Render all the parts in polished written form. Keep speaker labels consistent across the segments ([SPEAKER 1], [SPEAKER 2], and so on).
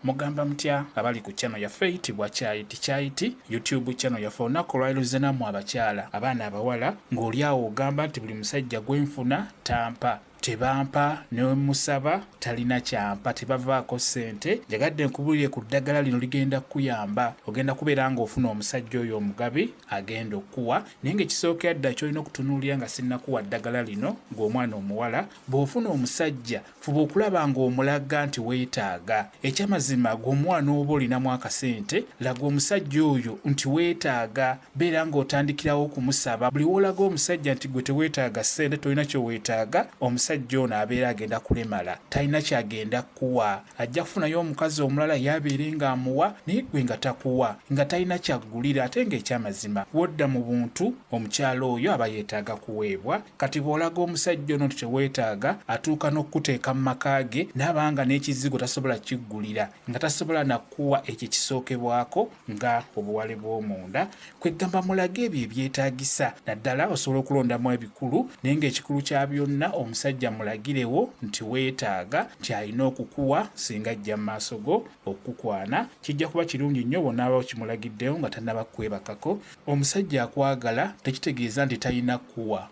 [SPEAKER 1] Mugamba mutya abali ku channel yaffe eyitibwa Kyayiti YouTube channel yaffe olunaku lwaleero nammwe abakyala abaana abawala ng'oli awo ogamba nti buli musajja gwenfuna tampa tebampa nemusaba talina kyampa tebavaako ssente njagadde nkubulire ku ddagala lino ligenda kuyamba ogenda kubeera ng'ofuna omusajja oyo omugabi agenda okuwa naye ng'ekisookera ddala kyolina okutunuulira nga sinnakuwa ddagala lino ng'omwana omuwala bw'ofuna omusajja fuba okulaba ng'omulaga nti weetaaga ekyamazima gw'omwana oba olinamu akasente laga omusajja oyo nti weetaaga beera ng'otandikirawo okumusaba buli wolaga omusajja nti gwe teweetaaga ssente tolina kyoweetaaga omusajja ono abeera agenda kulemala talina kyagenda kuwa ajja kufunayo omukazi omulala yabeere ng'amuwa naye gwe nga takuwa nga talina kyaggulira ate ng'ekyamazima wodda mu buntu omukyala oyo aba yeetaaga kuweebwa kati bw'olaga omusajja ono nti teweetaaga atuuka n'okuteeka mu maka ge n'abanga n'ekizigo tasobola kiggulira nga tasobola nakuwa ekyo kisookebwako nga obuwale bw'omunda kwegamba mulage ebyo ebyetaagisa naddala osobola okulondamu ebikulu naye ng'ekikulu kya byonna omusajja mulagirewo nti weetaaga nti alina okukuwa singa ajja mu maaso go okukwana kijja kuba kirungi nnyo bonaaba okimulagiddewo nga tannaba kwebakako omusajja akwagala tekitegeeza nti talina kuwa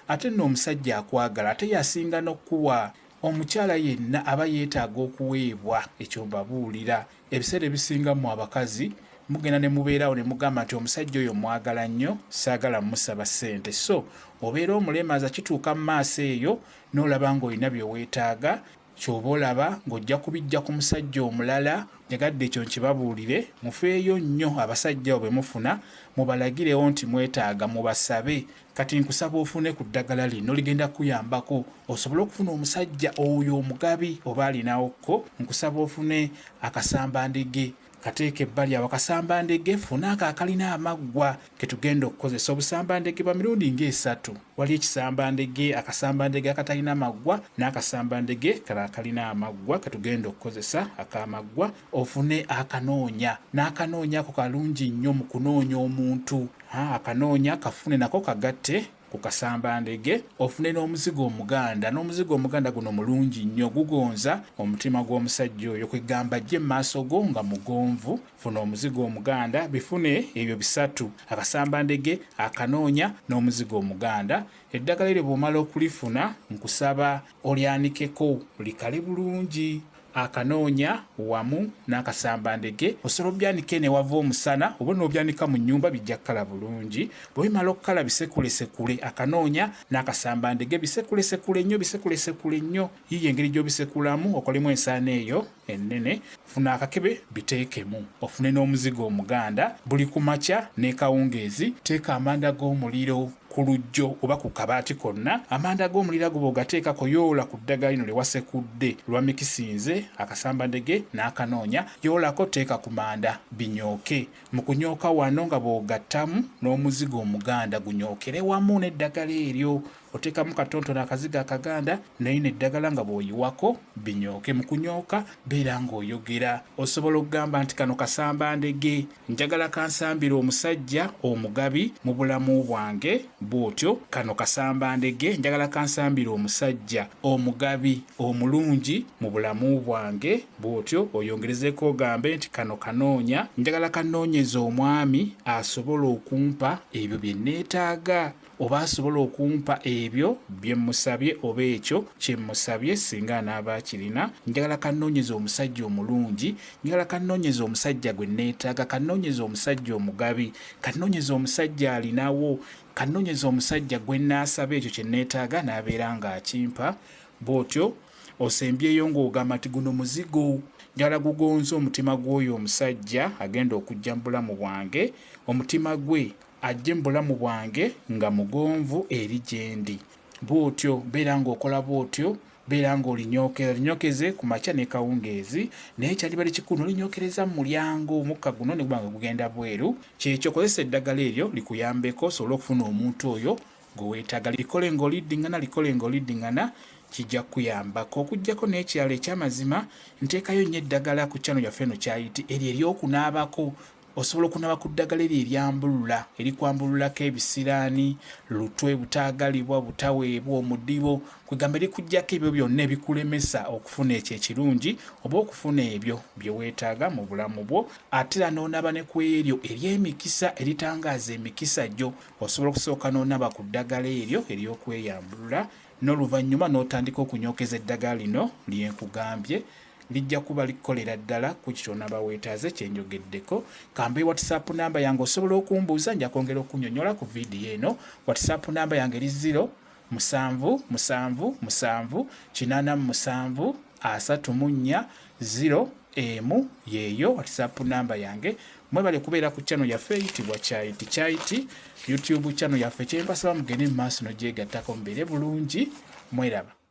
[SPEAKER 1] ate nno omusajja akwagala ate yasinga n'okuwa omukyala yenna aba yeetaaga okuweebwa ekyo mbabuulira ebiseera ebisinga mu abakazi mugenda ne mubeerawo ne mugamba nti omusajja oyo mwagala nnyo saagala musaba ssente so obeera omulemaza kituuka mu maaso eyo n'olaba ng'olina bye weetaaga ky'oba olaba ng'ojja kubijja ku musajja omulala nyagadde ekyo nkibabuulire mufeeyo nnyo abasajja bwe mufuna mubalagirewo nti mwetaaga mubasabe kati nkusaba ofune ku ddagala lino ligenda kuyambako osobole okufuna omusajja oyo omugabi oba alinawokko nkusaba ofune akasambandege kateeke ebbali awo akasambandege funa ako akalina amaggwa ketugenda okukozesa obusambandege bwa mirundi ng'esatu wali ekisambandege akasambandege akatalina amaggwa n'akasambandege kala akalina amaggwa ketugenda okukozesa ak'amaggwa ofune akanoonya n'akanoonya ako kalungi nnyo mu kunoonya omuntu akanoonya kafune nako kagatte ku kasambandege ofune n'omuzigo omuganda guno mulungi nnyo gugonza omutima gw'omusajja oyo kwegamba ajje mu maaso go nga mugonvu funa omuzigo omuganda bifune ebyo bisatu akasambandege akanoonya n'omuzigo omuganda eddagala eryo bw'omala okulifuna nkusaba olyanikeko likale bulungi akanoonya wamu n'akasambandege osobola obyanika ne wava omusana oba n'obyanika mu nnyumba bijja kkala bulungi bwe bimala okukala bisekulesekule akanoonya n'akasambandege bisekulesekule nnyo yiyo engeri gy'obisekulamu okolemu ensaana eyo ennene funa akakebe biteekemu ofune n'omuzigo omuganda buli ku makya n'ekawungeezi teeka amanda g'omuliro ku lujjo oba ku kabaati konna amanda g'omuliro ago bw'ogateekako yoola ku ddagala lino lye wasekudde lwa mikisinze akasambandege n'akanoonya yoolako teeka ku manda binyooke mu kunyooka wano nga bw'ogattamu n'omuzigo omuganda gunyookere wamu n'eddagala eryo oteekamu katontona akazigo akaganda naye n'eddagala nga bw'oyiwako binyooke mu kunyooka beera ng'oyogera osobola okugamba nti kano kasambandege njagala kansambira omusajja omugabi mu bulamu bwange bw'otyo kano kasambandege njagala kansambira omusajja omugabi omulungi mu bulamu bwange bw'otyo oyongerezeeko ogambe nti kano kanoonya njagala kanoonyeza omwami asobola okumpa ebyo bye neetaaga oba asobola okumpa ebyo bye musabye oba ekyo kye musabye singa anaaba akirina njagala kanoonyeza omusajja omulungi njagala kanoonyeza omusajja gwe neetaaga kanoonyeza omusajja omugabi kanoonyeza omusajja alinawo kanoonyeza omusajja gwe naasaba ekyo kye neetaaga n'abeera ng'akimpa bw'otyo osembyeyo ng'ogamba nti guno muzigo njagala gugonza omutima gw'oyo omusajja agenda okujja mu bulamu bwange omutima gwe ajje mu bulamu bwange nga mugonvu eri gyendi bw'otyo beera ng'okola bw'otyo beera ng'olinyokeze ku makya ne kawungeezi naye kyaliba kikulu olinyokereza mu mulyango omukka guno ne gubanga gugenda bweru kyekyo kozesa eddagala eryo likuyambeko osobola okufuna omuntu oyo gwe weetaaga likole ng'oliddiŋŋana kijja kuyambako okuggyako n'ekirala ekyamazima nteekayo nnyo eddagala ku kyano yaffe eno Kyayiti eryo ery'okunaabako osobola okunaba ku ddagala eryo eryambulula erikwambululako ebisiraani lutwe butaagalibwa butaweebwa omudibo kwegamba erikuggyako ebyo byonna ebikulemesa okufuna ekyo ekirungi oba okufuna ebyo bye weetaaga mu bulamu bwo ate era n'onaba ne ku eryo ery'emikisa eritangaaza emikisa gyo osobola okusooka n'onaba ku ddagala eryo ery'okweyambulula n'oluvannyuma n'otandika okunyokeza eddagala lino lyenkugambye lijja kuba likolera ddala ku kitonaba weetaaze kyenjogeddeko kambe WhatsApp namba yange osobola okumbuuza nja kwongera okunnyonnyola ku vidiyo eno WhatsApp namba yange eri 0778737 yeeyo WhatsApp namba yange mwebale kubeera ku channel yaffe eyitibwa Chaiti YouTube channel yaffe kyempasaba mugende mu maaso n'ogyegattako mubeere bulungi mweraba